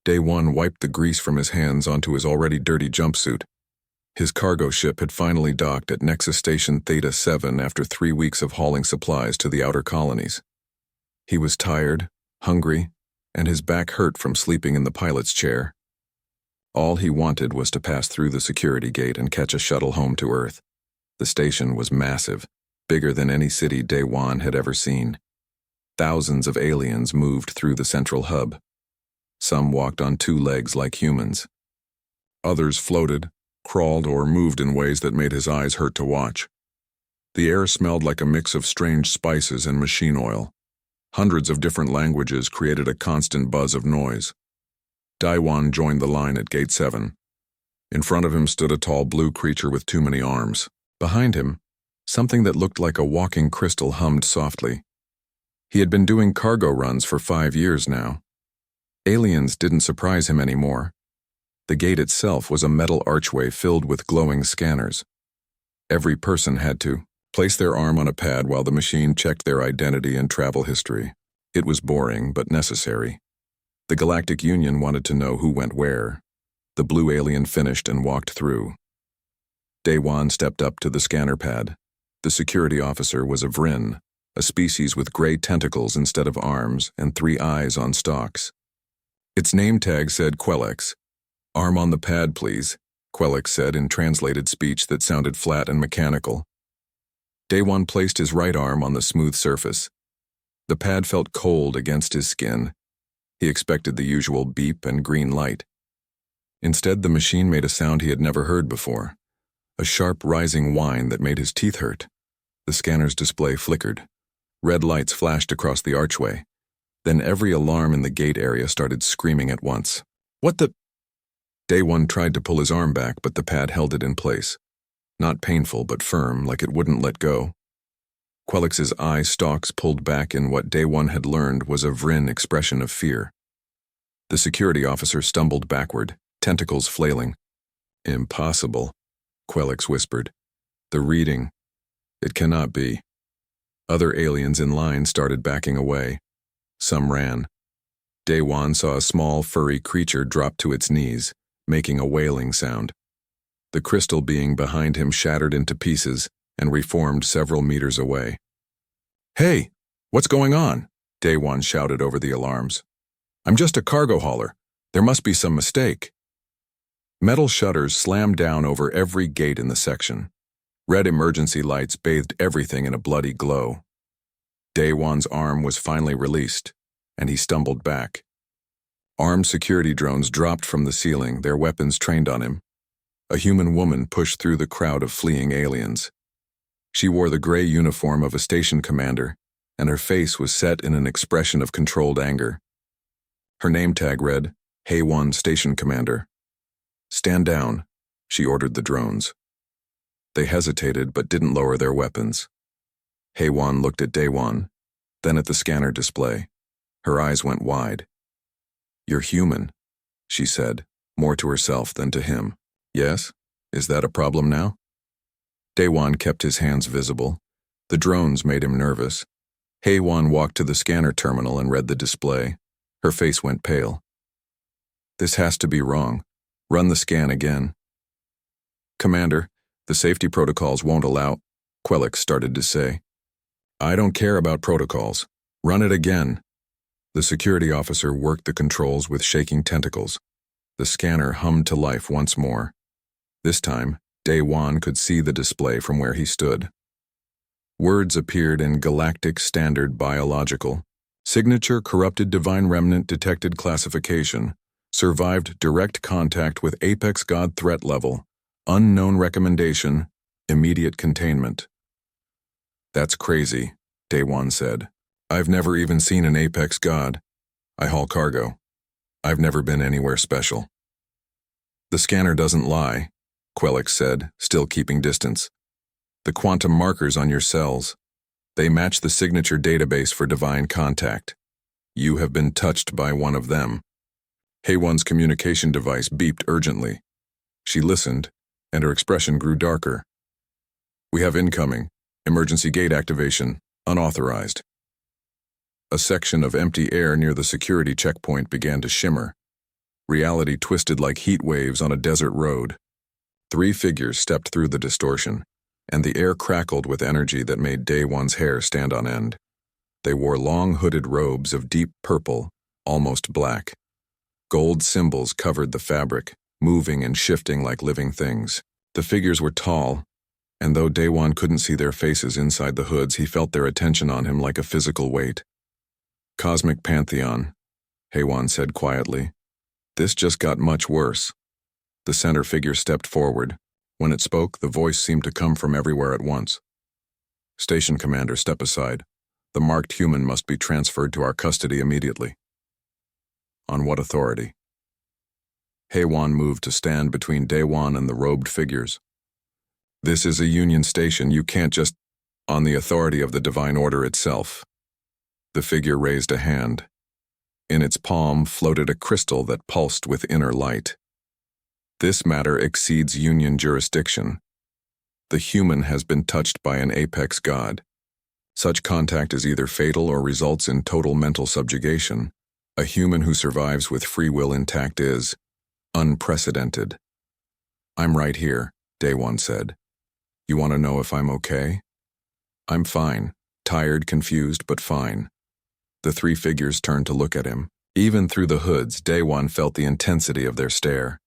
Day One wiped the grease from his hands onto his already dirty jumpsuit. His cargo ship had finally docked at Nexus Station Theta 7 after 3 weeks of hauling supplies to the outer colonies. He was tired, hungry, and his back hurt from sleeping in the pilot's chair. All he wanted was to pass through the security gate and catch a shuttle home to Earth. The station was massive, bigger than any city Day One had ever seen. Thousands of aliens moved through the central hub. Some walked on 2 legs like humans. Others floated, crawled, or moved in ways that made his eyes hurt to watch. The air smelled like a mix of strange spices and machine oil. Hundreds of different languages created a constant buzz of noise. Daiwan joined the line at Gate 7. In front of him stood a tall blue creature with too many arms. Behind him, something that looked like a walking crystal hummed softly. He had been doing cargo runs for 5 years now. Aliens didn't surprise him anymore. The gate itself was a metal archway filled with glowing scanners. Every person had to place their arm on a pad while the machine checked their identity and travel history. It was boring, but necessary. The Galactic Union wanted to know who went where. The blue alien finished and walked through. Day One stepped up to the scanner pad. The security officer was a Vrin, a species with gray tentacles instead of arms and 3 eyes on stalks. Its name tag said Quellex. "Arm on the pad, please," Quellex said in translated speech that sounded flat and mechanical. Day One placed his right arm on the smooth surface. The pad felt cold against his skin. He expected the usual beep and green light. Instead, the machine made a sound he had never heard before, a sharp rising whine that made his teeth hurt. The scanner's display flickered. Red lights flashed across the archway. Then every alarm in the gate area started screaming at once. "What the—" Day One tried to pull his arm back, but the pad held it in place. Not painful, but firm, like it wouldn't let go. Quellex's eye stalks pulled back in what Day One had learned was a Vrin expression of fear. The security officer stumbled backward, tentacles flailing. "Impossible," Quellex whispered. "The reading. It cannot be." Other aliens in line started backing away. Some ran. Day One saw a small, furry creature drop to its knees, making a wailing sound. The crystal being behind him shattered into pieces and reformed several meters away. "Hey, what's going on?" Day One shouted over the alarms. "I'm just a cargo hauler. There must be some mistake." Metal shutters slammed down over every gate in the section. Red emergency lights bathed everything in a bloody glow. Day One's arm was finally released, and he stumbled back. Armed security drones dropped from the ceiling, their weapons trained on him. A human woman pushed through the crowd of fleeing aliens. She wore the gray uniform of a station commander, and her face was set in an expression of controlled anger. Her name tag read, "Hey One Station Commander." "Stand down," she ordered the drones. They hesitated but didn't lower their weapons. Hey One looked at Day One, then at the scanner display. Her eyes went wide. "You're human," she said, more to herself than to him. "Yes? Is that a problem now?" Day One kept his hands visible. The drones made him nervous. Hey One walked to the scanner terminal and read the display. Her face went pale. "This has to be wrong. Run the scan again." "Commander, the safety protocols won't allow," Quellex started to say. "I don't care about protocols. Run it again." The security officer worked the controls with shaking tentacles. The scanner hummed to life once more. This time, Day One could see the display from where he stood. Words appeared in Galactic Standard Biological. Signature Corrupted Divine Remnant Detected Classification. Survived direct contact with Apex God Threat Level. Unknown recommendation. Immediate containment. "That's crazy," Day One said. "I've never even seen an Apex God. I haul cargo. I've never been anywhere special." "The scanner doesn't lie," Quellex said, still keeping distance. "The quantum markers on your cells. They match the signature database for divine contact. You have been touched by one of them." Hey One's communication device beeped urgently. She listened, and her expression grew darker. "We have incoming. Emergency gate activation. Unauthorized." A section of empty air near the security checkpoint began to shimmer. Reality twisted like heat waves on a desert road. 3 figures stepped through the distortion, and the air crackled with energy that made Day One's hair stand on end. They wore long hooded robes of deep purple, almost black. Gold symbols covered the fabric, moving and shifting like living things. The figures were tall, and though Day One couldn't see their faces inside the hoods, he felt their attention on him like a physical weight. "Cosmic Pantheon," Haywan said quietly. "This just got much worse." The center figure stepped forward. When it spoke, the voice seemed to come from everywhere at once. "Station Commander, step aside. The marked human must be transferred to our custody immediately." "On what authority?" Haywan moved to stand between Day One and the robed figures. "This is a Union station. You can't just—" "On the authority of the Divine Order itself." The figure raised a hand. In its palm floated a crystal that pulsed with inner light. "This matter exceeds Union jurisdiction. The human has been touched by an apex god. Such contact is either fatal or results in total mental subjugation. A human who survives with free will intact is unprecedented." "I'm right here," Day One said. "You want to know if I'm okay?" "I'm fine. Tired, confused, but fine." The 3 figures turned to look at him. Even through the hoods, Day One felt the intensity of their stare.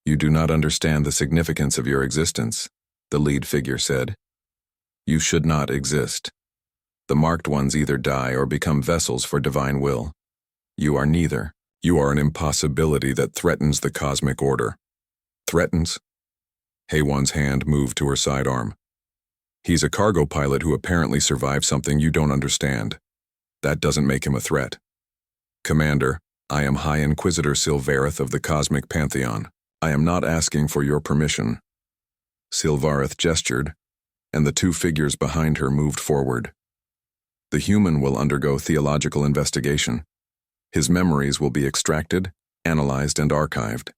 "You do not understand the significance of your existence," the lead figure said. "You should not exist. The marked ones either die or become vessels for divine will. You are neither. You are an impossibility that threatens the cosmic order." "Threatens?" Haywan's hand moved to her sidearm. "He's a cargo pilot who apparently survived something you don't understand. That doesn't make him a threat." "Commander, I am High Inquisitor Silvareth of the Cosmic Pantheon. I am not asking for your permission." Silvareth gestured, and the 2 figures behind her moved forward. "The human will undergo theological investigation. His memories will be extracted, analyzed, and archived.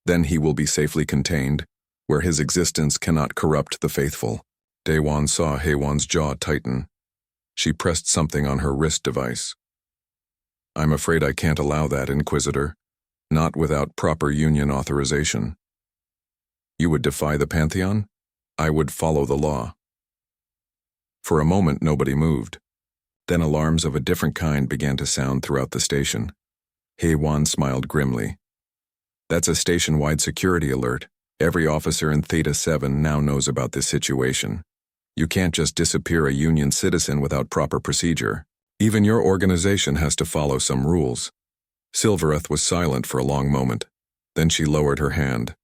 Then he will be safely contained, where his existence cannot corrupt the faithful." Day One saw Haywan's jaw tighten. She pressed something on her wrist device. "I'm afraid I can't allow that, Inquisitor. Not without proper Union authorization." "You would defy the Pantheon?" "I would follow the law." For a moment, nobody moved. Then alarms of a different kind began to sound throughout the station. Haywan smiled grimly. "That's a station-wide security alert. Every officer in Theta 7 now knows about this situation. You can't just disappear a Union citizen without proper procedure. Even your organization has to follow some rules." Silvareth was silent for a long moment. Then she lowered her hand.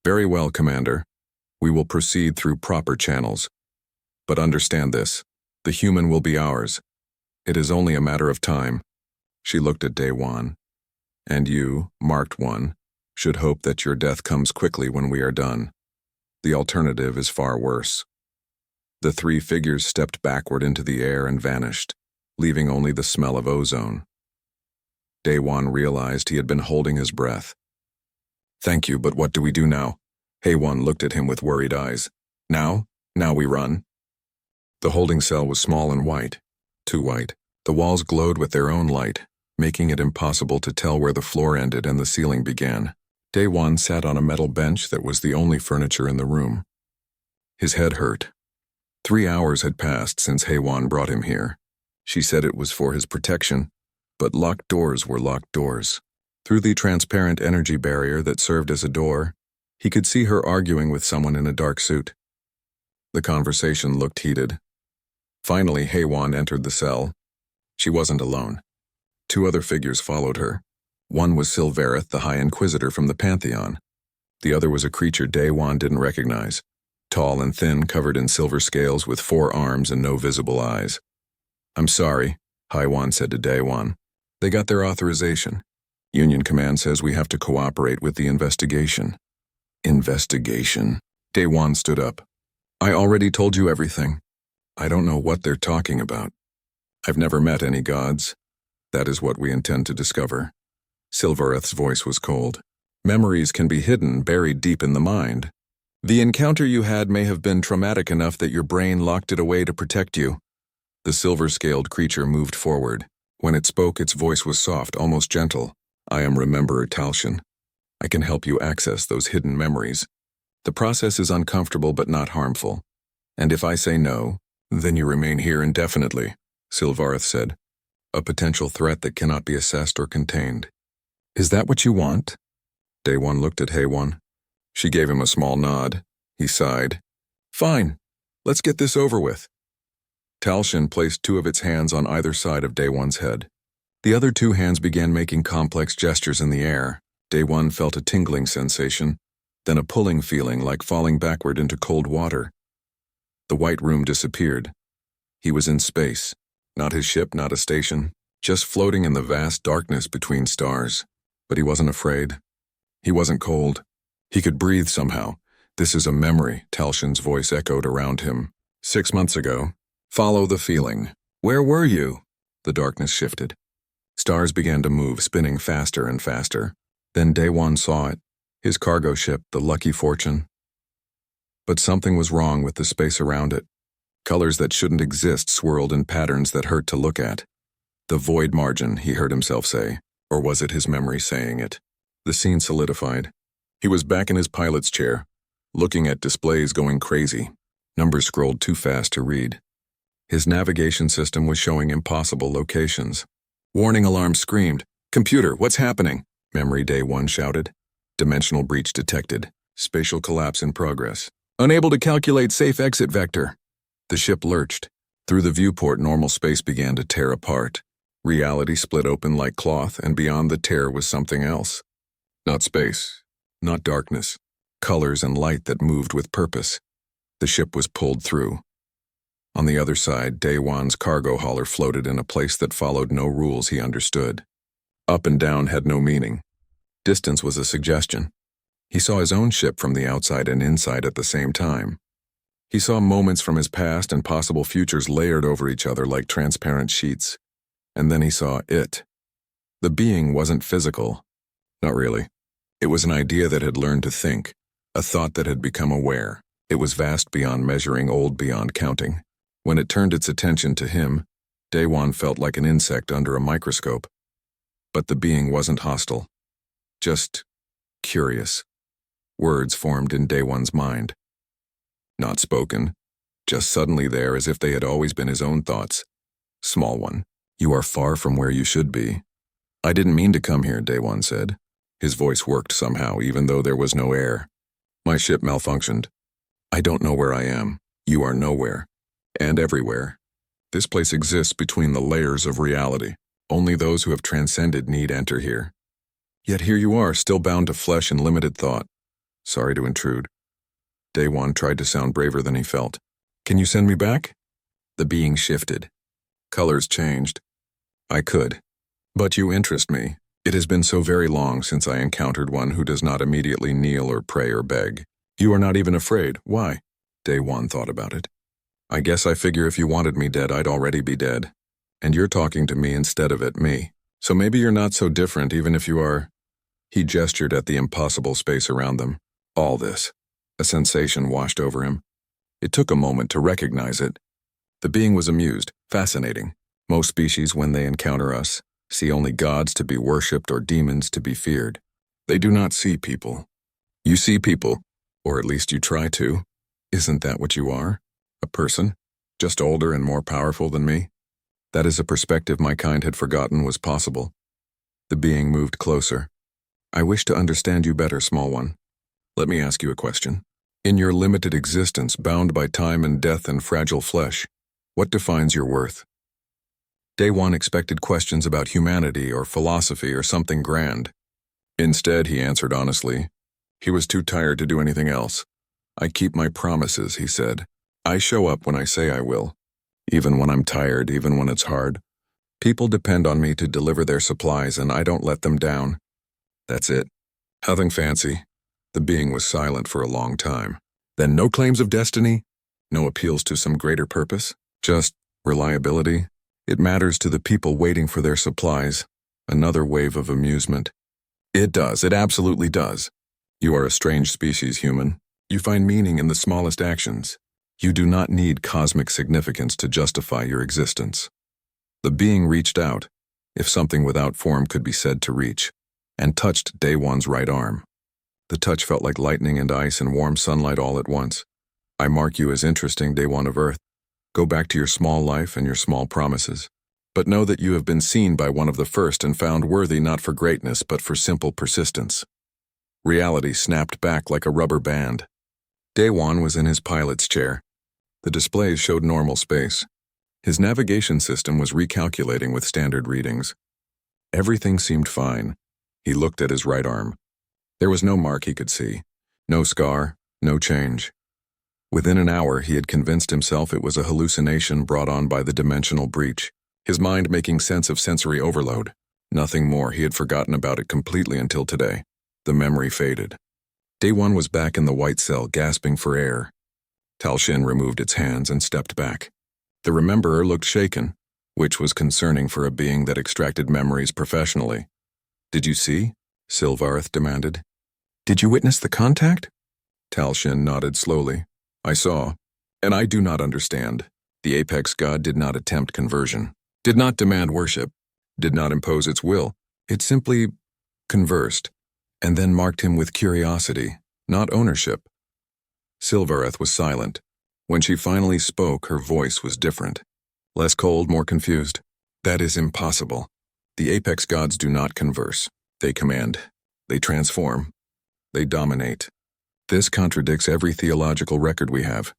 "Very well, Commander. We will proceed through proper channels. But understand this. The human will be ours. It is only a matter of time." She looked at Day One. "And you, marked one, should hope that your death comes quickly when we are done. The alternative is far worse." The 3 figures stepped backward into the air and vanished, leaving only the smell of ozone. Day One realized he had been holding his breath. "Thank you, but what do we do now?" Haywan looked at him with worried eyes. "Now? Now we run." The holding cell was small and white. Too white. The walls glowed with their own light, making it impossible to tell where the floor ended and the ceiling began. Day One sat on a metal bench that was the only furniture in the room. His head hurt. 3 hours had passed since Haywan brought him here. She said it was for his protection, but locked doors were locked doors. Through the transparent energy barrier that served as a door, he could see her arguing with someone in a dark suit. The conversation looked heated. Finally, Haywan entered the cell. She wasn't alone. 2 other figures followed her. One was Silvareth, the High Inquisitor from the Pantheon. The other was a creature Day One didn't recognize. Tall and thin, covered in silver scales with 4 arms and no visible eyes. "I'm sorry," Haywan said to Day One. "They got their authorization. Union Command says we have to cooperate with the investigation." "Investigation?" Day One stood up. "I already told you everything. I don't know what they're talking about. I've never met any gods. That is what we intend to discover." Silvareth's voice was cold. "Memories can be hidden, buried deep in the mind. The encounter you had may have been traumatic enough that your brain locked it away to protect you." The silver-scaled creature moved forward. When it spoke, its voice was soft, almost gentle. I am Rememberer Talshin. I can help you access those hidden memories. The process is uncomfortable but not harmful. And if I say no, then you remain here indefinitely, Silvarith said. A potential threat that cannot be assessed or contained. Is that what you want? Day One looked at Hay-One. She gave him a small nod. He sighed. Fine. Let's get this over with. Talshin placed two of its hands on either side of Day One's head. The other two hands began making complex gestures in the air. Day One felt a tingling sensation, then a pulling feeling like falling backward into cold water. The white room disappeared. He was in space. Not his ship, not a station, just floating in the vast darkness between stars. But he wasn't afraid. He wasn't cold. He could breathe somehow. This is a memory, Talshin's voice echoed around him. 6 months ago. Follow the feeling. Where were you? The darkness shifted. Stars began to move, spinning faster and faster. Then Day One saw it, his cargo ship, the Lucky Fortune. But something was wrong with the space around it. Colors that shouldn't exist swirled in patterns that hurt to look at. The void margin, he heard himself say, or was it his memory saying it? The scene solidified. He was back in his pilot's chair, looking at displays going crazy. Numbers scrolled too fast to read. His navigation system was showing impossible locations. Warning alarm screamed. Computer, what's happening? Memory Day One shouted. Dimensional breach detected. Spatial collapse in progress. Unable to calculate safe exit vector. The ship lurched. Through the viewport, normal space began to tear apart. Reality split open like cloth, and beyond the tear was something else. Not space. Not darkness. Colors and light that moved with purpose. The ship was pulled through. On the other side, Day One's cargo hauler floated in a place that followed no rules he understood. Up and down had no meaning. Distance was a suggestion. He saw his own ship from the outside and inside at the same time. He saw moments from his past and possible futures layered over each other like transparent sheets. And then he saw it. The being wasn't physical. Not really. It was an idea that had learned to think, a thought that had become aware. It was vast beyond measuring, old beyond counting. When it turned its attention to him, Day One felt like an insect under a microscope. But the being wasn't hostile. Just curious. Words formed in Day One's mind. Not spoken, just suddenly there as if they had always been his own thoughts. Small one, you are far from where you should be. I didn't mean to come here, Day One said. His voice worked somehow, even though there was no air. My ship malfunctioned. I don't know where I am. You are nowhere. And everywhere. This place exists between the layers of reality. Only those who have transcended need enter here. Yet here you are, still bound to flesh and limited thought. Sorry to intrude. Day One tried to sound braver than he felt. Can you send me back? The being shifted. Colors changed. I could. But you interest me. It has been so very long since I encountered one who does not immediately kneel or pray or beg. You are not even afraid. Why? Day One thought about it. I guess I figure if you wanted me dead, I'd already be dead. And you're talking to me instead of at me. So maybe you're not so different even if you are. He gestured at the impossible space around them. All this. A sensation washed over him. It took a moment to recognize it. The being was amused, fascinating. Most species, when they encounter us, see only gods to be worshipped or demons to be feared. They do not see people. You see people, or at least you try to. Isn't that what you are? A person? Just older and more powerful than me? That is a perspective my kind had forgotten was possible. The being moved closer. I wish to understand you better, small one. Let me ask you a question. In your limited existence, bound by time and death and fragile flesh, what defines your worth? Day One expected questions about humanity or philosophy or something grand. Instead, he answered honestly. He was too tired to do anything else. I keep my promises, he said. I show up when I say I will. Even when I'm tired, even when it's hard. People depend on me to deliver their supplies and I don't let them down. That's it. Nothing fancy. The being was silent for a long time. Then no claims of destiny? No appeals to some greater purpose? Just reliability? It matters to the people waiting for their supplies. Another wave of amusement. It does. It absolutely does. You are a strange species, human. You find meaning in the smallest actions. You do not need cosmic significance to justify your existence. The being reached out, if something without form could be said to reach. and touched Day One's right arm. The touch felt like lightning and ice and warm sunlight all at once. I mark you as interesting, Day One of Earth. Go back to your small life and your small promises. But know that you have been seen by one of the first and found worthy not for greatness but for simple persistence. Reality snapped back like a rubber band. Day One was in his pilot's chair. The displays showed normal space. His navigation system was recalculating with standard readings. Everything seemed fine. He looked at his right arm. There was no mark he could see. No scar, no change. Within an hour, he had convinced himself it was a hallucination brought on by the dimensional breach, his mind making sense of sensory overload. Nothing more. He had forgotten about it completely until today. The memory faded. Day One was back in the white cell, gasping for air. Tal Shin removed its hands and stepped back. The rememberer looked shaken, which was concerning for a being that extracted memories professionally. "Did you see?" Silvareth demanded. "Did you witness the contact?" Tal Shin nodded slowly. "I saw, and I do not understand. The apex god did not attempt conversion, did not demand worship, did not impose its will. It simply conversed, and then marked him with curiosity, not ownership." Silvareth was silent. When she finally spoke, her voice was different. Less cold, more confused. "That is impossible. The apex gods do not converse. They command. They transform. They dominate. This contradicts every theological record we have."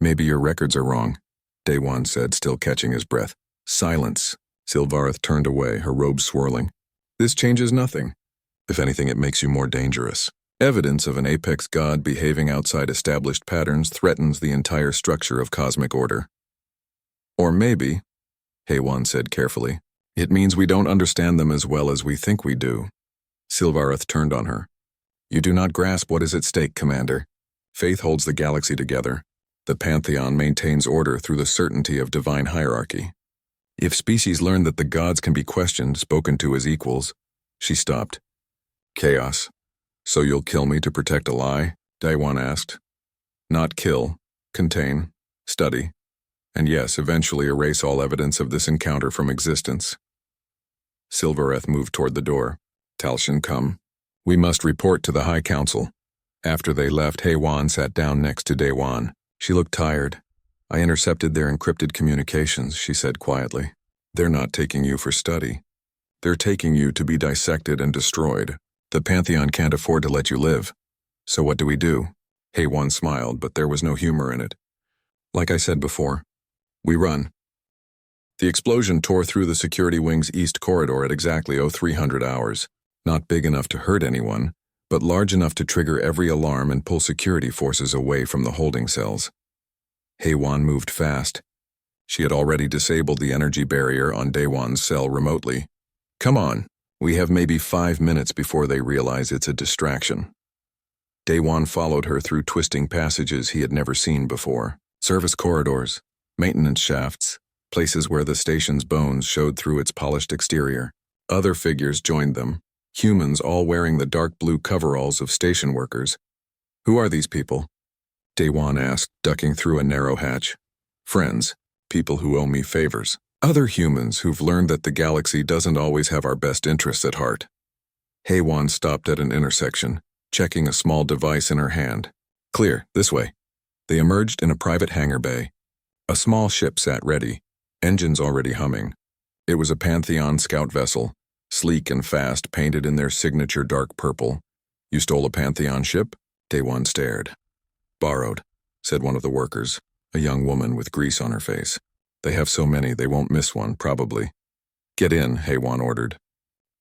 "Maybe your records are wrong," Day One said, still catching his breath. "Silence." Silvareth turned away, her robe swirling. "This changes nothing. If anything, it makes you more dangerous. Evidence of an apex god behaving outside established patterns threatens the entire structure of cosmic order." "Or maybe," Haywan said carefully, "it means we don't understand them as well as we think we do." Silvareth turned on her. "You do not grasp what is at stake, Commander. Faith holds the galaxy together. The Pantheon maintains order through the certainty of divine hierarchy. If species learn that the gods can be questioned, spoken to as equals..." She stopped. "Chaos. So you'll kill me to protect a lie?" Daiwan asked. "Not kill, contain, study, and yes, eventually erase all evidence of this encounter from existence." Silvareth moved toward the door. "Tal Shin, come. We must report to the High Council." After they left, Haywan sat down next to Daiwan. She looked tired. "I intercepted their encrypted communications," she said quietly. "They're not taking you for study. They're taking you to be dissected and destroyed. The Pantheon can't afford to let you live. So what do we do?" Haywan smiled, but there was no humor in it. "Like I said before, we run." The explosion tore through the security wing's east corridor at exactly 0300 hours. Not big enough to hurt anyone, but large enough to trigger every alarm and pull security forces away from the holding cells. Haywan moved fast. She had already disabled the energy barrier on Daiwan's cell remotely. "Come on. We have maybe 5 minutes before they realize it's a distraction." Daiwan followed her through twisting passages he had never seen before. Service corridors, maintenance shafts, places where the station's bones showed through its polished exterior. Other figures joined them, humans all wearing the dark blue coveralls of station workers. "Who are these people?" Daiwan asked, ducking through a narrow hatch. "Friends, people who owe me favors. Other humans who've learned that the galaxy doesn't always have our best interests at heart." Haywan stopped at an intersection, checking a small device in her hand. "Clear, this way." They emerged in a private hangar bay. A small ship sat ready, engines already humming. It was a Pantheon scout vessel, sleek and fast, painted in their signature dark purple. "You stole a Pantheon ship?" Daiwan stared. "Borrowed," said one of the workers, a young woman with grease on her face. "They have so many they won't miss one, probably." "Get in," Haywan ordered.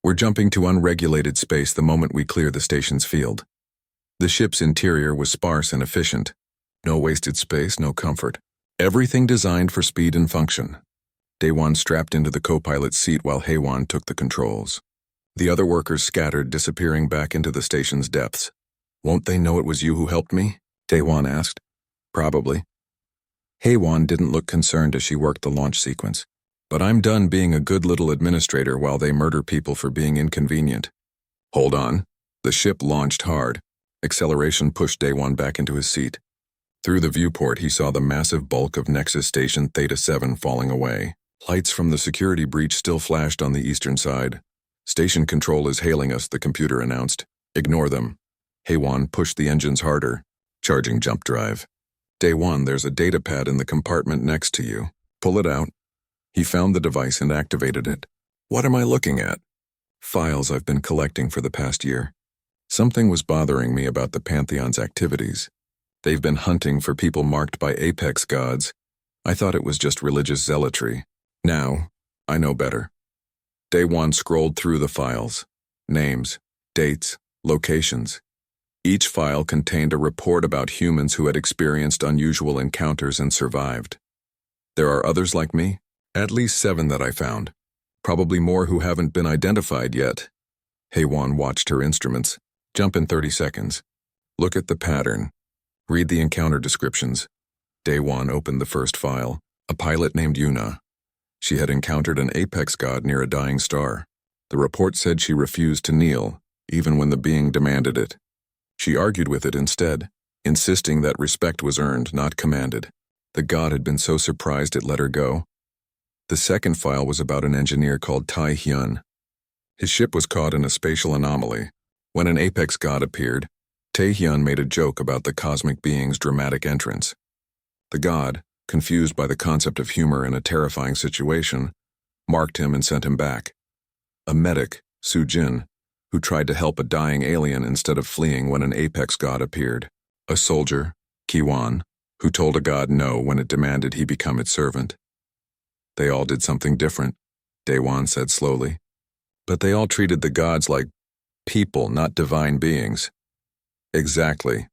"We're jumping to unregulated space the moment we clear the station's field." The ship's interior was sparse and efficient. No wasted space, no comfort. Everything designed for speed and function. Daiwan strapped into the co-pilot's seat while Haywan took the controls. The other workers scattered, disappearing back into the station's depths. "Won't they know it was you who helped me?" Daiwan asked. "Probably." Haywan didn't look concerned as she worked the launch sequence. "But I'm done being a good little administrator while they murder people for being inconvenient." "Hold on." The ship launched hard. Acceleration pushed Daiwan back into his seat. Through the viewport, he saw the massive bulk of Nexus Station Theta 7 falling away. Lights from the security breach still flashed on the eastern side. Station control is hailing us, the computer announced. Ignore them. Haywan pushed the engines harder. Charging jump drive. Day 1, there's a data pad in the compartment next to you. Pull it out. He found the device and activated it. What am I looking at? Files I've been collecting for the past year. Something was bothering me about the Pantheon's activities. They've been hunting for people marked by apex gods. I thought it was just religious zealotry. Now, I know better. Day 1 scrolled through the files. Names, dates, locations. Each file contained a report about humans who had experienced unusual encounters and survived. There are others like me, at least 7 that I found. Probably more who haven't been identified yet. Haywan watched her instruments. Jump in 30 seconds. Look at the pattern. Read the encounter descriptions. Day 1 opened the first file. A pilot named Yuna. She had encountered an apex god near a dying star. The report said she refused to kneel, even when the being demanded it. She argued with it instead, insisting that respect was earned, not commanded. The god had been so surprised it let her go. The second file was about an engineer called Tai Hyun. His ship was caught in a spatial anomaly. When an apex god appeared, Tai Hyun made a joke about the cosmic being's dramatic entrance. The god, confused by the concept of humor in a terrifying situation, marked him and sent him back. A medic, Soo-jin, who tried to help a dying alien instead of fleeing when an apex god appeared. A soldier, Ki-wan, who told a god no when it demanded he become its servant. They all did something different, Daewon said slowly. But they all treated the gods like people, not divine beings. Exactly.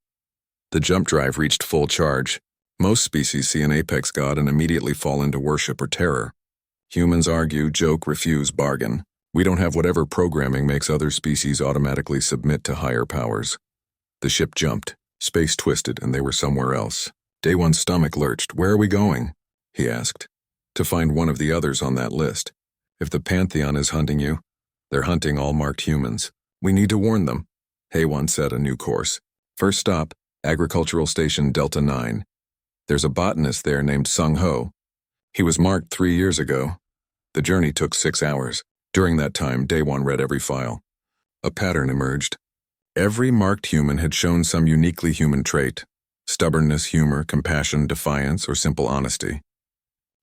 The jump drive reached full charge. Most species see an apex god and immediately fall into worship or terror. Humans argue, joke, refuse, bargain. We don't have whatever programming makes other species automatically submit to higher powers. The ship jumped, space twisted, and they were somewhere else. Daewon's stomach lurched. Where are we going? He asked. To find one of the others on that list. If the Pantheon is hunting you, they're hunting all marked humans. We need to warn them. Haywan set a new course. First stop, Agricultural Station Delta 9. There's a botanist there named Sung Ho. He was marked 3 years ago. The journey took 6 hours. During that time, Daewon read every file. A pattern emerged. Every marked human had shown some uniquely human trait. Stubbornness, humor, compassion, defiance, or simple honesty.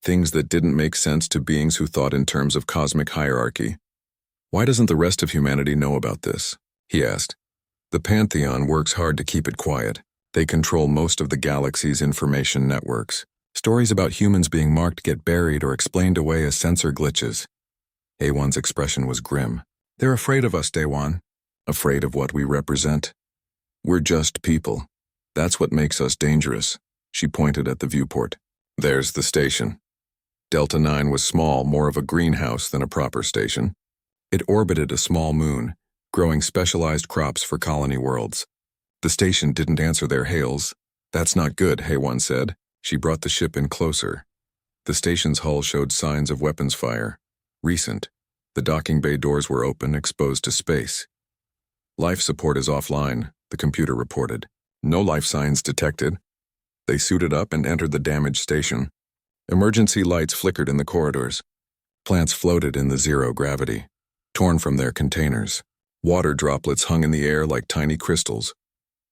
Things that didn't make sense to beings who thought in terms of cosmic hierarchy. Why doesn't the rest of humanity know about this? He asked. The Pantheon works hard to keep it quiet. They control most of the galaxy's information networks. Stories about humans being marked get buried or explained away as sensor glitches. Awan's expression was grim. They're afraid of us, Daewon. Afraid of what we represent. We're just people. That's what makes us dangerous. She pointed at the viewport. There's the station. Delta 9 was small, more of a greenhouse than a proper station. It orbited a small moon, growing specialized crops for colony worlds. The station didn't answer their hails. That's not good, Haywan said. She brought the ship in closer. The station's hull showed signs of weapons fire. Recent. The docking bay doors were open, exposed to space. Life support is offline, the computer reported. No life signs detected. They suited up and entered the damaged station. Emergency lights flickered in the corridors. Plants floated in the zero gravity, torn from their containers. Water droplets hung in the air like tiny crystals.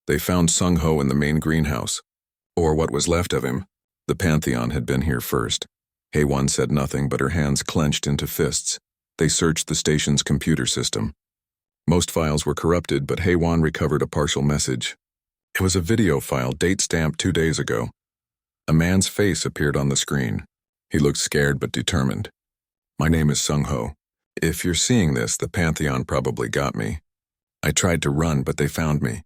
They found Sung Ho in the main greenhouse, or what was left of him. The Pantheon had been here first. Haywan said nothing, but her hands clenched into fists. They searched the station's computer system. Most files were corrupted, but Haywan recovered a partial message. It was a video file, date-stamped 2 days ago. A man's face appeared on the screen. He looked scared but determined. My name is Sung Ho. If you're seeing this, the Pantheon probably got me. I tried to run, but they found me.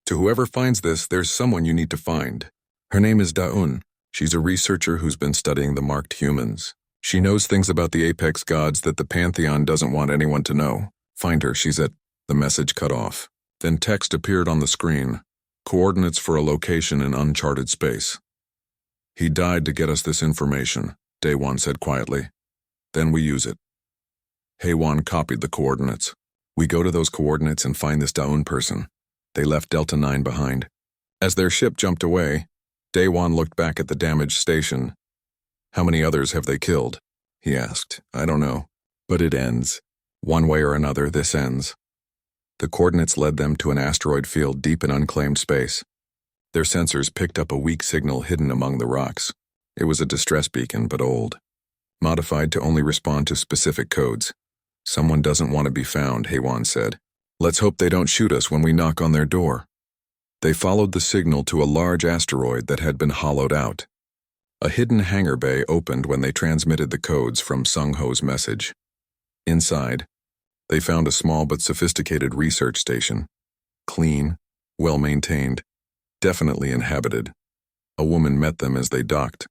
To whoever finds this, there's someone you need to find. Her name is Daun. She's a researcher who's been studying the marked humans. She knows things about the apex gods that the Pantheon doesn't want anyone to know. Find her, she's at... The message cut off. Then text appeared on the screen. Coordinates for a location in uncharted space. He died to get us this information, Daewon said quietly. Then we use it. Haywan copied the coordinates. We go to those coordinates and find this Daun person. They left Delta 9 behind. As their ship jumped away, Daewon looked back at the damaged station. How many others have they killed? He asked. I don't know. But it ends. One way or another, this ends. The coordinates led them to an asteroid field deep in unclaimed space. Their sensors picked up a weak signal hidden among the rocks. It was a distress beacon, but old. Modified to only respond to specific codes. Someone doesn't want to be found, HFY said. Let's hope they don't shoot us when we knock on their door. They followed the signal to a large asteroid that had been hollowed out. A hidden hangar bay opened when they transmitted the codes from Sung-Ho's message. Inside, they found a small but sophisticated research station. Clean, well-maintained, definitely inhabited. A woman met them as they docked.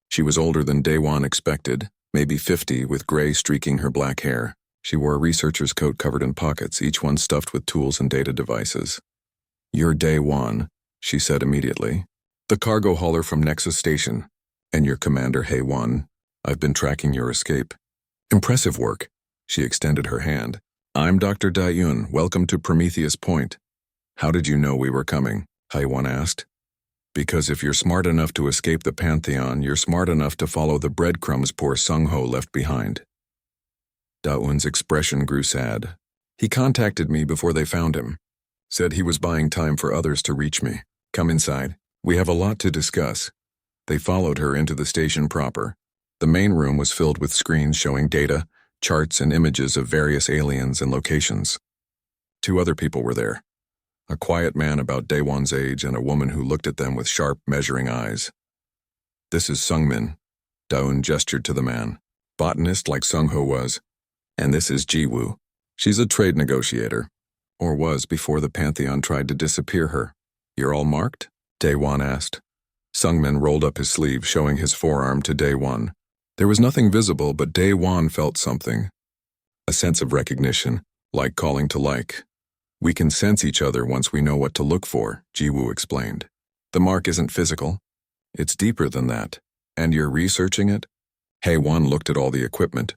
She was older than HFY expected, maybe 50, with gray streaking her black hair. She wore a researcher's coat covered in pockets, each one stuffed with tools and data devices. "You're HFY," she said immediately. "The cargo hauler from Nexus Station. And your commander, HFY. I've been tracking your escape." "Impressive work." She extended her hand. "I'm Dr. Dayun. Welcome to Prometheus Point." "How did you know we were coming?" HFY asked. "Because if you're smart enough to escape the Pantheon, you're smart enough to follow the breadcrumbs poor Sung-Ho left behind." Dayun's expression grew sad. "He contacted me before they found him. Said he was buying time for others to reach me. Come inside. We have a lot to discuss." They followed her into the station proper. The main room was filled with screens showing data, charts, and images of various aliens and locations. 2 other people were there. A quiet man about HFY's age and a woman who looked at them with sharp, measuring eyes. "This is Sungmin." Dayun gestured to the man. "Botanist like Sung-Ho was. And this is Jiwoo. She's a trade negotiator. Or was before the Pantheon tried to disappear her." "You're all marked?" HFY asked. Sungmin rolled up his sleeve, showing his forearm to HFY. There was nothing visible, but HFY felt something. A sense of recognition, like calling to like. "We can sense each other once we know what to look for," Jiwoo explained. "The mark isn't physical. It's deeper than that. And you're researching it?" HFY looked at all the equipment.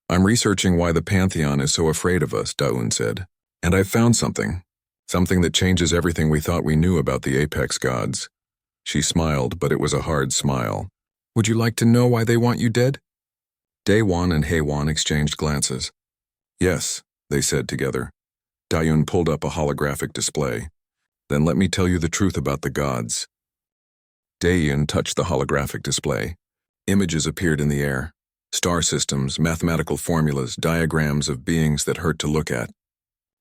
"I'm researching why the Pantheon is so afraid of us," Dayun said. "And I've found something. Something that changes everything we thought we knew about the apex gods." She smiled, but it was a hard smile. "Would you like to know why they want you dead?" HFY and HFY exchanged glances. "Yes," they said together. Dayun pulled up a holographic display. "Then let me tell you the truth about the gods." Dayun touched the holographic display. Images appeared in the air. Star systems, mathematical formulas, diagrams of beings that hurt to look at.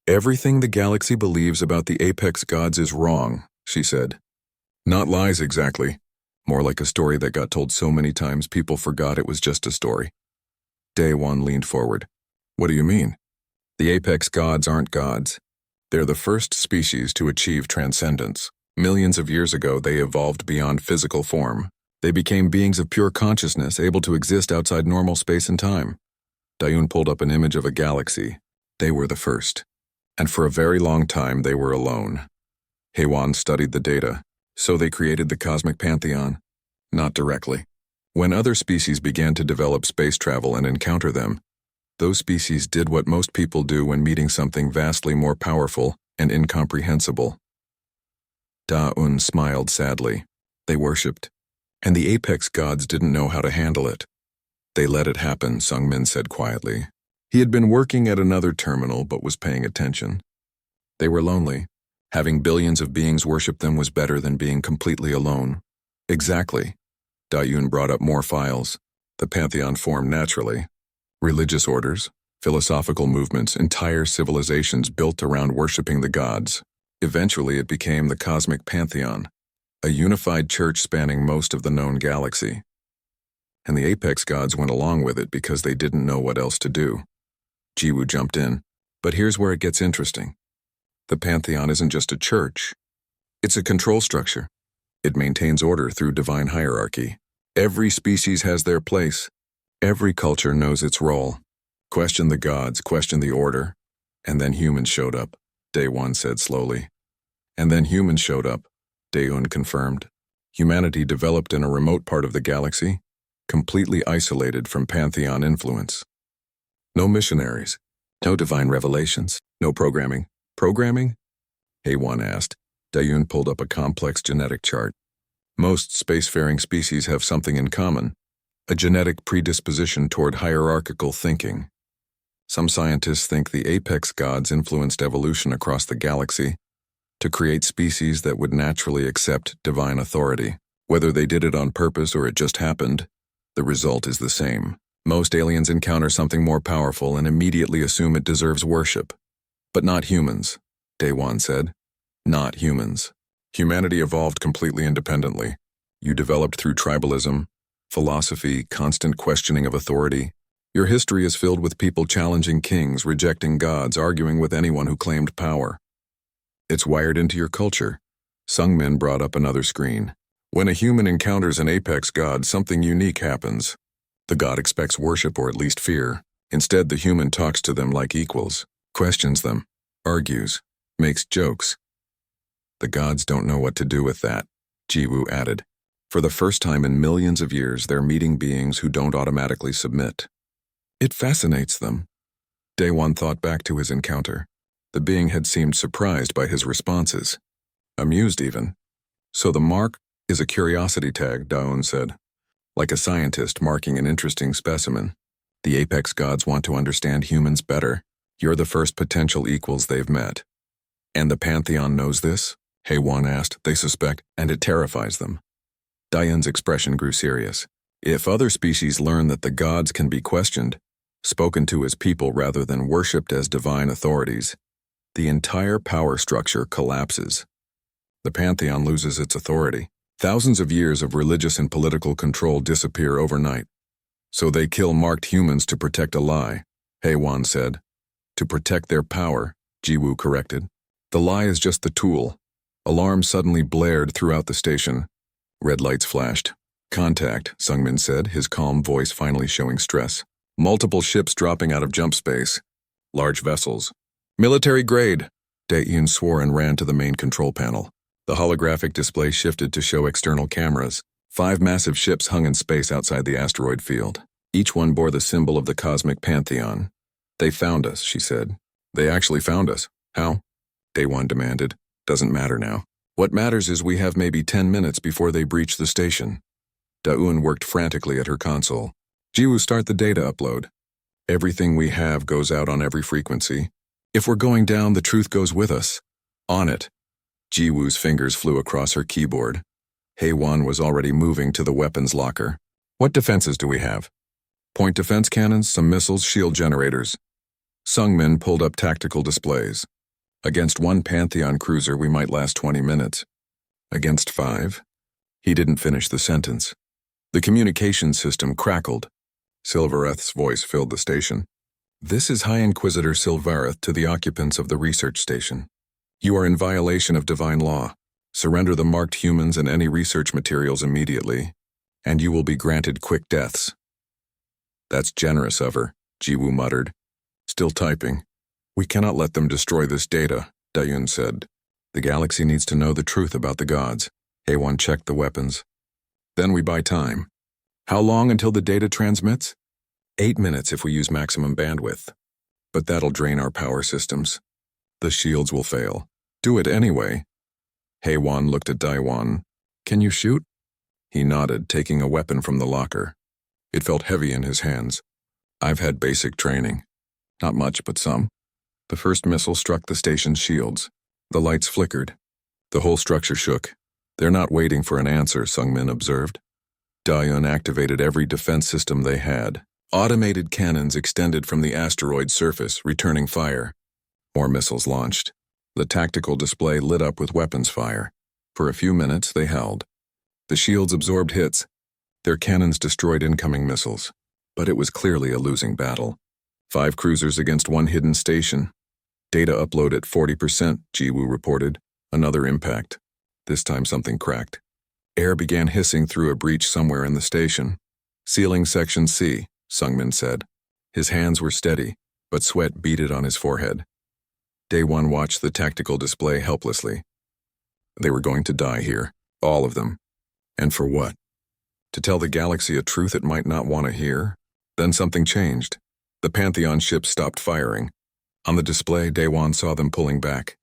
"Everything the galaxy believes about the apex gods is wrong," she said. "Not lies exactly. More like a story that got told so many times people forgot it was just a story." HFY leaned forward. "What do you mean?" "The apex gods aren't gods. They're the first species to achieve transcendence. Millions of years ago, they evolved beyond physical form. They became beings of pure consciousness, able to exist outside normal space and time." Dayun pulled up an image of a galaxy. They were the first. And for a very long time, they were alone. HFY studied the data. "So they created the cosmic pantheon?" "Not directly. When other species began to develop space travel and encounter them, those species did what most people do when meeting something vastly more powerful and incomprehensible." Dayun smiled sadly. "They worshipped. And the apex gods didn't know how to handle it." "They let it happen," Sungmin said quietly. He had been working at another terminal but was paying attention. "They were lonely. Having billions of beings worship them was better than being completely alone." "Exactly." Dayun brought up more files. The Pantheon formed naturally. Religious orders, philosophical movements, entire civilizations built around worshipping the gods. Eventually it became the cosmic pantheon, a unified church spanning most of the known galaxy. And the apex gods went along with it because they didn't know what else to do. Jiwoo jumped in. "But here's where it gets interesting. The Pantheon isn't just a church. It's a control structure. It maintains order through divine hierarchy. Every species has their place. Every culture knows its role. Question the gods, question the order. And then humans showed up," HFY said slowly. "And then humans showed up," Dayun confirmed. "Humanity developed in a remote part of the galaxy, completely isolated from Pantheon influence. No missionaries, no divine revelations, no programming." "Programming?" HFY asked. Dayun pulled up a complex genetic chart. "Most spacefaring species have something in common, a genetic predisposition toward hierarchical thinking. Some scientists think the apex gods influenced evolution across the galaxy to create species that would naturally accept divine authority. Whether they did it on purpose or it just happened, the result is the same. Most aliens encounter something more powerful and immediately assume it deserves worship. But not humans, Day-Wan said. Not humans. Humanity evolved completely independently. You developed through tribalism, philosophy, constant questioning of authority. Your history is filled with people challenging kings, rejecting gods, arguing with anyone who claimed power. It's wired into your culture. Sungmin brought up another screen. When a human encounters an apex god, something unique happens. The god expects worship or at least fear. Instead, the human talks to them like equals, questions them, argues, makes jokes. The gods don't know what to do with that, Jiwoo added. For the first time in millions of years, they're meeting beings who don't automatically submit. It fascinates them. Day-Wan thought back to his encounter. The being had seemed surprised by his responses. Amused even. So the mark is a curiosity tag, Da-Un said. Like a scientist marking an interesting specimen. The apex gods want to understand humans better. You're the first potential equals they've met. And the Pantheon knows this? Haewon asked. They suspect, and it terrifies them. Da-Un's expression grew serious. If other species learn that the gods can be questioned, spoken to as people rather than worshipped as divine authorities, the entire power structure collapses. The Pantheon loses its authority. Thousands of years of religious and political control disappear overnight. So they kill marked humans to protect a lie, Haewon said. To protect their power, Jiwoo corrected. The lie is just the tool. Alarms suddenly blared throughout the station. Red lights flashed. Contact, Sungmin said, his calm voice finally showing stress. Multiple ships dropping out of jump space. Large vessels. Military grade, Dae-Eun swore and ran to the main control panel. The holographic display shifted to show external cameras. 5 massive ships hung in space outside the asteroid field. Each one bore the symbol of the cosmic pantheon. They found us, she said. They actually found us. How? Day-Wan demanded. Doesn't matter now. What matters is we have maybe 10 minutes before they breach the station. Da-Un worked frantically at her console. Jiwoo, start the data upload. Everything we have goes out on every frequency. If we're going down, the truth goes with us. On it. Jiwoo's fingers flew across her keyboard. Haewon was already moving to the weapons locker. What defenses do we have? Point defense cannons, some missiles, shield generators. Sungmin pulled up tactical displays. Against 1 Pantheon cruiser, we might last 20 minutes. Against 5? He didn't finish the sentence. The communication system crackled. Silvereth's voice filled the station. This is High Inquisitor Silvereth to the occupants of the research station. You are in violation of divine law. Surrender the marked humans and any research materials immediately, and you will be granted quick deaths. That's generous of her, Jiwoo muttered. Still typing. We cannot let them destroy this data, Da-Un said. The galaxy needs to know the truth about the gods. Haewon checked the weapons. Then we buy time. How long until the data transmits? 8 minutes if we use maximum bandwidth. But that'll drain our power systems. The shields will fail. Do it anyway. Haewon looked at Dae-Wan. Can you shoot? He nodded, taking a weapon from the locker. It felt heavy in his hands. I've had basic training. Not much, but some. The first missile struck the station's shields. The lights flickered. The whole structure shook. They're not waiting for an answer, Sungmin observed. Da-Un activated every defense system they had. Automated cannons extended from the asteroid's surface, returning fire. More missiles launched. The tactical display lit up with weapons fire. For a few minutes, they held. The shields absorbed hits. Their cannons destroyed incoming missiles. But it was clearly a losing battle. 5 cruisers against 1 hidden station. Data upload at 40%, Jiwoo reported. Another impact. This time something cracked. Air began hissing through a breach somewhere in the station. Sealing Section C, Sungmin said. His hands were steady, but sweat beaded on his forehead. Day-Wan watched the tactical display helplessly. They were going to die here, all of them. And for what? To tell the galaxy a truth it might not want to hear? Then something changed. The Pantheon ships stopped firing. On the display, Day-Wan saw them pulling back,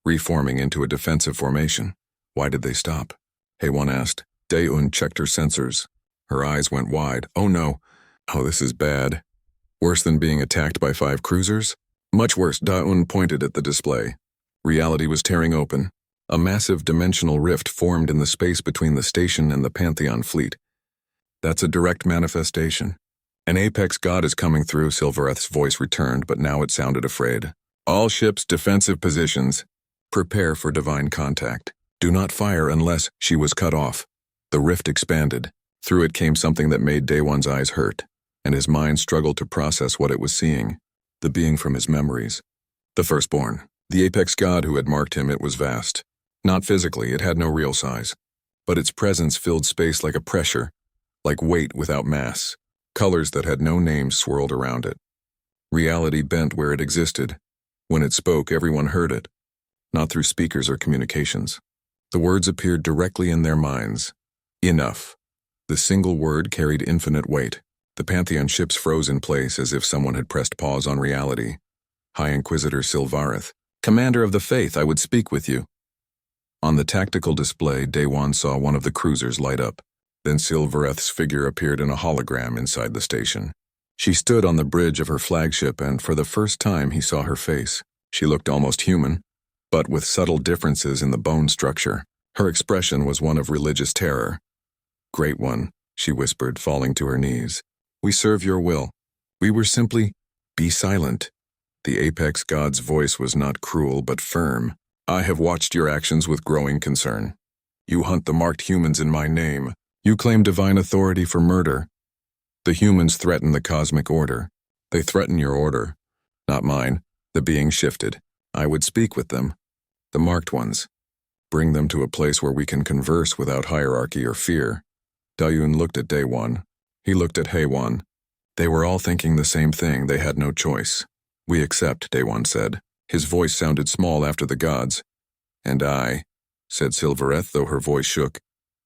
reforming into a defensive formation. Why did they stop? Haewon asked. Dae-Un checked her sensors. Her eyes went wide. Oh no. Oh, this is bad. Worse than being attacked by 5 cruisers? Much worse, Da-Un pointed at the display. Reality was tearing open. A massive dimensional rift formed in the space between the station and the Pantheon fleet. That's a direct manifestation. An apex god is coming through, Silvereth's voice returned, but now it sounded afraid. All ships, defensive positions. Prepare for divine contact. Do not fire unless she was cut off. The rift expanded. Through it came something that made Day One's eyes hurt, and his mind struggled to process what it was seeing. The being from his memories. The firstborn. The apex god who had marked him. It was vast. Not physically, it had no real size. But its presence filled space like a pressure, like weight without mass. Colors that had no names swirled around it. Reality bent where it existed. When it spoke, everyone heard it. Not through speakers or communications. The words appeared directly in their minds. Enough. The single word carried infinite weight. The Pantheon ships froze in place as if someone had pressed pause on reality. High Inquisitor Silvareth. Commander of the Faith, I would speak with you. On the tactical display, Day One saw one of the cruisers light up. Then Silvereth's figure appeared in a hologram inside the station. She stood on the bridge of her flagship, and for the first time he saw her face. She looked almost human, but with subtle differences in the bone structure. Her expression was one of religious terror. Great One, she whispered, falling to her knees. We serve your will. We were simply, be silent. The apex god's voice was not cruel but firm. I have watched your actions with growing concern. You hunt the marked humans in my name. You claim divine authority for murder. The humans threaten the cosmic order. They threaten your order. Not mine. The being shifted. I would speak with them. The marked ones. Bring them to a place where we can converse without hierarchy or fear. Dayun looked at Day One. He looked at Hey One. They were all thinking the same thing. They had no choice. We accept, Day One said. His voice sounded small after the gods. And I, said Silvereth, though her voice shook,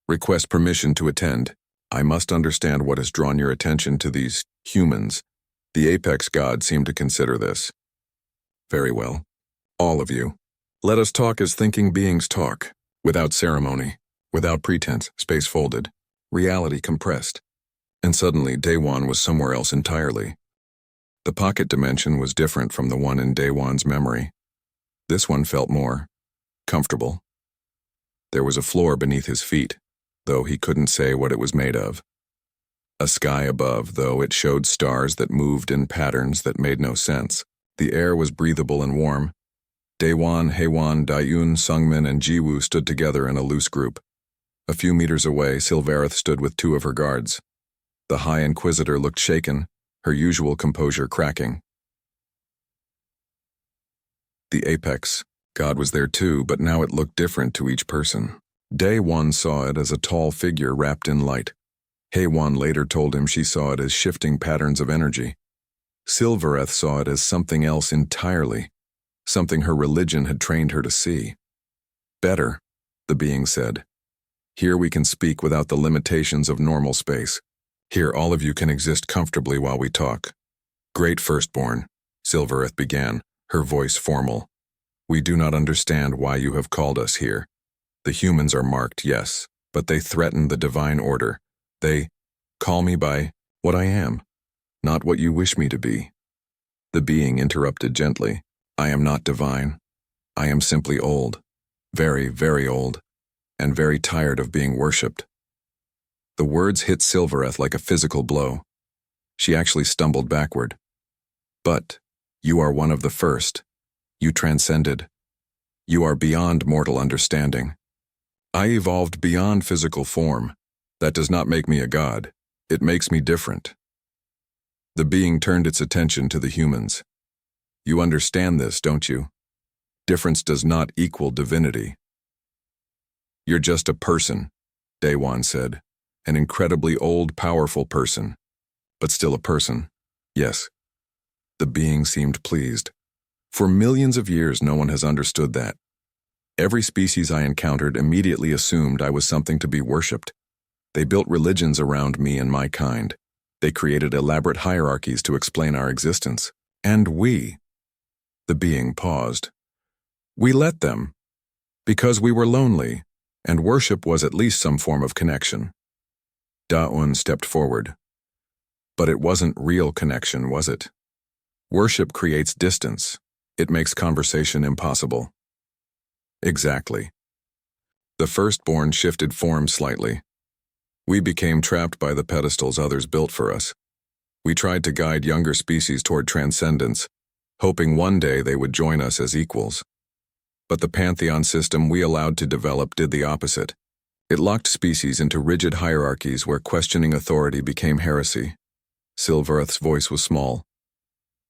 request permission to attend. I must understand what has drawn your attention to these humans. The apex god seemed to consider this. Very well. All of you. Let us talk as thinking beings talk, without ceremony, without pretense. Space folded, reality compressed. And suddenly Day One was somewhere else entirely. The pocket dimension was different from the one in Day One's memory. This one felt more comfortable. There was a floor beneath his feet, though he couldn't say what it was made of. A sky above, though it showed stars that moved in patterns that made no sense. The air was breathable and warm. Daewon, Haewon, Dayun, Sungmin, and Jiwoo stood together in a loose group. A few meters away, Silvereth stood with 2 of her guards. The High Inquisitor looked shaken, her usual composure cracking. The apex god was there too, but now it looked different to each person. Day One saw it as a tall figure wrapped in light. Haewon later told him she saw it as shifting patterns of energy. Silvereth saw it as something else entirely, something her religion had trained her to see. Better, the being said. Here we can speak without the limitations of normal space. Here all of you can exist comfortably while we talk. Great Firstborn, Silvereth began, her voice formal. We do not understand why you have called us here. The humans are marked, yes, but they threaten the divine order. They call me by what I am, not what you wish me to be. The being interrupted gently. I am not divine. I am simply old, very, very old, and very tired of being worshipped. The words hit Silvereth like a physical blow. She actually stumbled backward. But you are one of the first. You transcended. You are beyond mortal understanding. I evolved beyond physical form. That does not make me a god. It makes me different. The being turned its attention to the humans. You understand this, don't you? Difference does not equal divinity. You're just a person, Daewon said. An incredibly old, powerful person. But still a person. Yes. The being seemed pleased. For millions of years, no one has understood that. Every species I encountered immediately assumed I was something to be worshipped. They built religions around me and my kind. They created elaborate hierarchies to explain our existence. And we, the being paused. We let them, because we were lonely, and worship was at least some form of connection. Da-Un stepped forward. But it wasn't real connection, was it? Worship creates distance. It makes conversation impossible. Exactly. The firstborn shifted form slightly. We became trapped by the pedestals others built for us. We tried to guide younger species toward transcendence, hoping one day they would join us as equals. But the pantheon system we allowed to develop did the opposite. It locked species into rigid hierarchies where questioning authority became heresy. Silvereth's voice was small.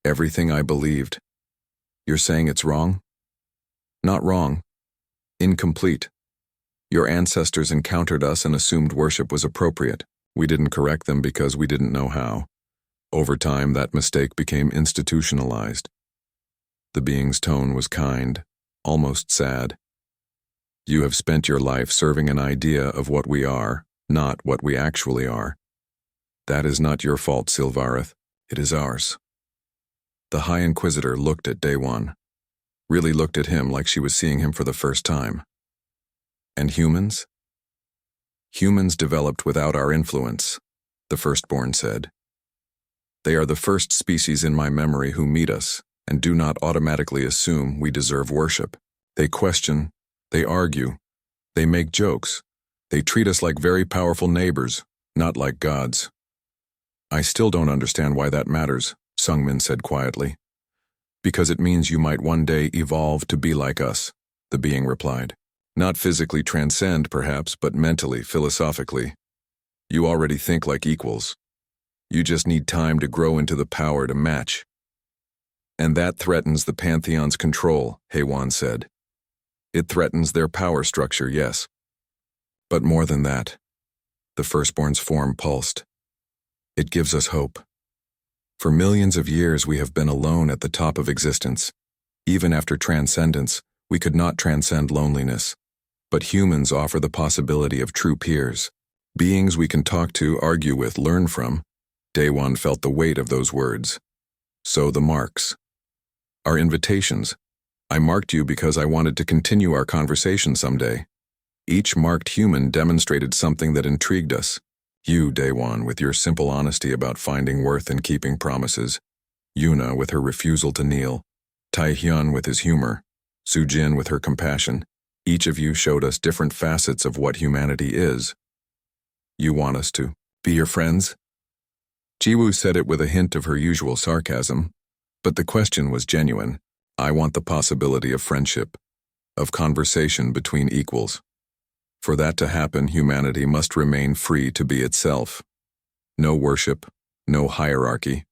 Everything I believed. You're saying it's wrong? Not wrong. Incomplete. Your ancestors encountered us and assumed worship was appropriate. We didn't correct them because we didn't know how. Over time, that mistake became institutionalized. The being's tone was kind, almost sad. You have spent your life serving an idea of what we are, not what we actually are. That is not your fault, Silvareth. It is ours. The High Inquisitor looked at Daewon, really looked at him like she was seeing him for the first time. And humans? Humans developed without our influence, the firstborn said. They are the first species in my memory who meet us and do not automatically assume we deserve worship. They question, they argue, they make jokes. They treat us like very powerful neighbors, not like gods. I still don't understand why that matters, Sungmin said quietly. Because it means you might one day evolve to be like us, the being replied. Not physically transcend, perhaps, but mentally, philosophically. You already think like equals. You just need time to grow into the power to match. And that threatens the Pantheon's control, Haewon said. It threatens their power structure, yes. But more than that, the firstborn's form pulsed. It gives us hope. For millions of years we have been alone at the top of existence. Even after transcendence, we could not transcend loneliness. But humans offer the possibility of true peers. Beings we can talk to, argue with, learn from. Daewon felt the weight of those words. So the marks. Our invitations. I marked you because I wanted to continue our conversation someday. Each marked human demonstrated something that intrigued us. You, Daewon, with your simple honesty about finding worth in keeping promises. Yuna with her refusal to kneel. Taehyun with his humor. Sujin with her compassion. Each of you showed us different facets of what humanity is. You want us to be your friends? Jiwoo said it with a hint of her usual sarcasm, but the question was genuine. I want the possibility of friendship, of conversation between equals. For that to happen, humanity must remain free to be itself. No worship, no hierarchy,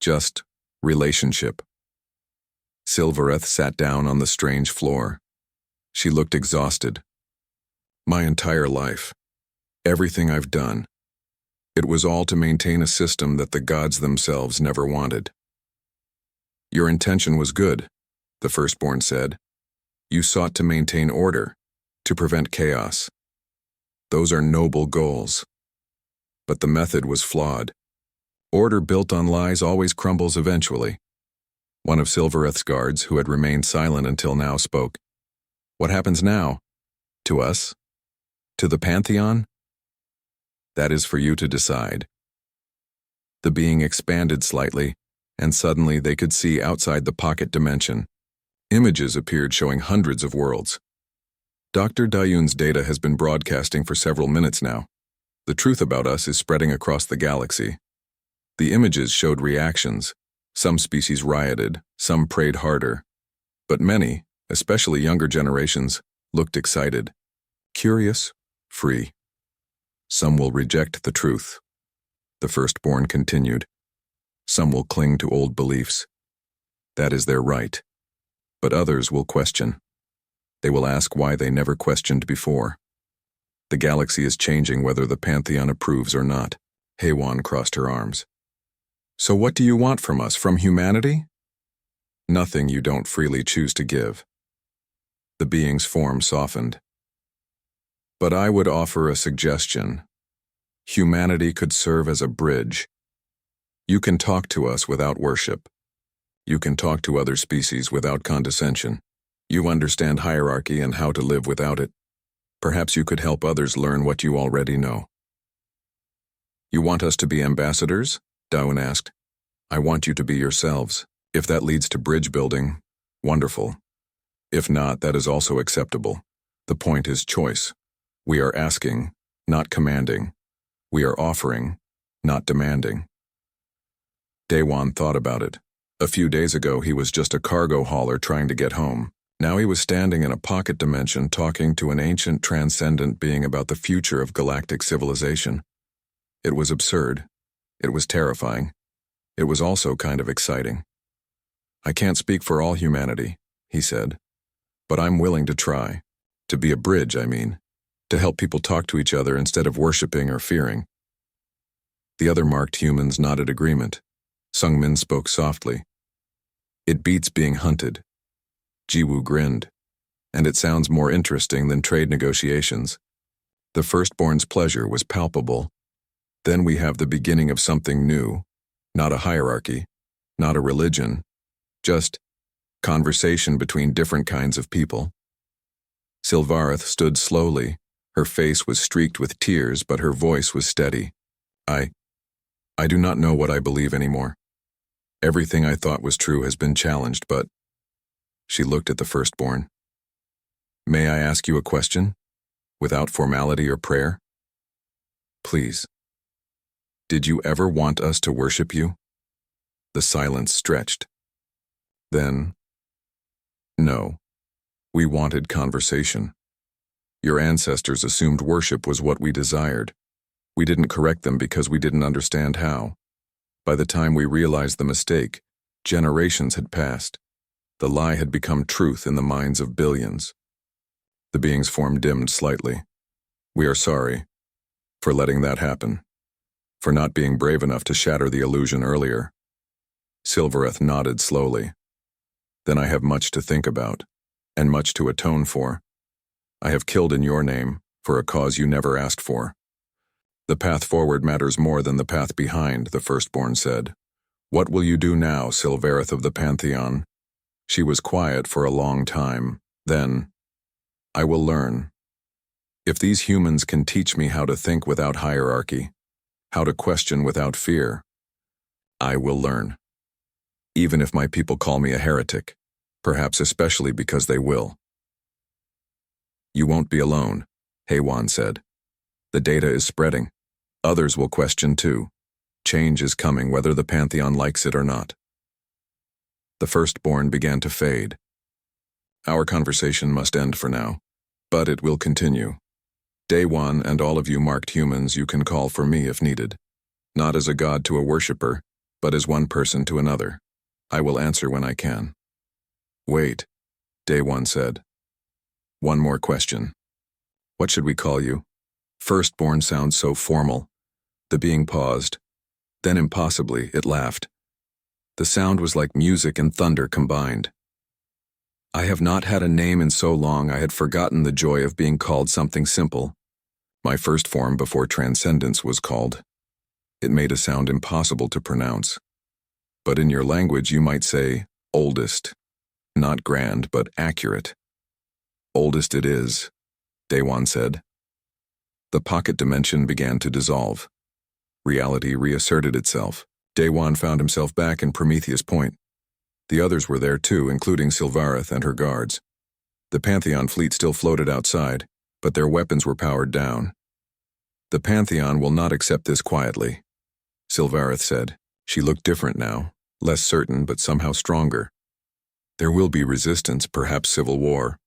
just relationship. Silvereth sat down on the strange floor. She looked exhausted. My entire life, everything I've done, it was all to maintain a system that the gods themselves never wanted. Your intention was good, the firstborn said. You sought to maintain order, to prevent chaos. Those are noble goals. But the method was flawed. Order built on lies always crumbles eventually. One of Silvereth's guards, who had remained silent until now, spoke. What happens now? To us? To the Pantheon? That is for you to decide. The being expanded slightly, and suddenly they could see outside the pocket dimension. Images appeared showing hundreds of worlds. Dr. Dayun's data has been broadcasting for several minutes now. The truth about us is spreading across the galaxy. The images showed reactions. Some species rioted, some prayed harder. But many, especially younger generations, looked excited, curious, free. Some will reject the truth. The firstborn continued. Some will cling to old beliefs. That is their right. But others will question. They will ask why they never questioned before. The galaxy is changing whether the Pantheon approves or not. Haewon crossed her arms. So what do you want from us, from humanity? Nothing you don't freely choose to give. The being's form softened. But I would offer a suggestion. Humanity could serve as a bridge. You can talk to us without worship. You can talk to other species without condescension. You understand hierarchy and how to live without it. Perhaps you could help others learn what you already know. You want us to be ambassadors? Dawn asked. I want you to be yourselves. If that leads to bridge building, wonderful. If not, that is also acceptable. The point is choice. We are asking, not commanding. We are offering, not demanding. Daewon thought about it. A few days ago, he was just a cargo hauler trying to get home. Now he was standing in a pocket dimension talking to an ancient transcendent being about the future of galactic civilization. It was absurd. It was terrifying. It was also kind of exciting. I can't speak for all humanity, he said. But I'm willing to try. To be a bridge, I mean. To help people talk to each other instead of worshipping or fearing. The other marked humans nodded agreement. Sungmin spoke softly. It beats being hunted. Jiwoo grinned. And it sounds more interesting than trade negotiations. The firstborn's pleasure was palpable. Then we have the beginning of something new. Not a hierarchy. Not a religion. Just conversation between different kinds of people. Sylvareth stood slowly. Her face was streaked with tears, but her voice was steady. I do not know what I believe anymore. Everything I thought was true has been challenged, but... She looked at the firstborn. May I ask you a question? Without formality or prayer? Please. Did you ever want us to worship you? The silence stretched. Then... No. We wanted conversation. Your ancestors assumed worship was what we desired. We didn't correct them because we didn't understand how. By the time we realized the mistake, generations had passed. The lie had become truth in the minds of billions. The being's form dimmed slightly. We are sorry for letting that happen, for not being brave enough to shatter the illusion earlier. Sylvareth nodded slowly. Then I have much to think about, and much to atone for. I have killed in your name, for a cause you never asked for. The path forward matters more than the path behind, the firstborn said. What will you do now, Sylvareth of the Pantheon? She was quiet for a long time. Then, I will learn. If these humans can teach me how to think without hierarchy, how to question without fear, I will learn. Even if my people call me a heretic, perhaps especially because they will. You won't be alone, Haewon said. The data is spreading. Others will question too. Change is coming whether the Pantheon likes it or not. The firstborn began to fade. Our conversation must end for now, but it will continue. Daewon and all of you marked humans, you can call for me if needed. Not as a god to a worshipper, but as one person to another. I will answer when I can. Wait, Daewon said. One more question. What should we call you? Firstborn sounds so formal. The being paused. Then impossibly, it laughed. The sound was like music and thunder combined. I have not had a name in so long I had forgotten the joy of being called something simple. My first form before transcendence was called. It made a sound impossible to pronounce. But in your language you might say, oldest. Not grand, but accurate. Oldest it is, Daewon said. The pocket dimension began to dissolve. Reality reasserted itself. Daewon found himself back in Prometheus Point. The others were there too, including Sylvareth and her guards. The Pantheon fleet still floated outside, but their weapons were powered down. The Pantheon will not accept this quietly, Sylvareth said. She looked different now, less certain but somehow stronger. There will be resistance, perhaps civil war.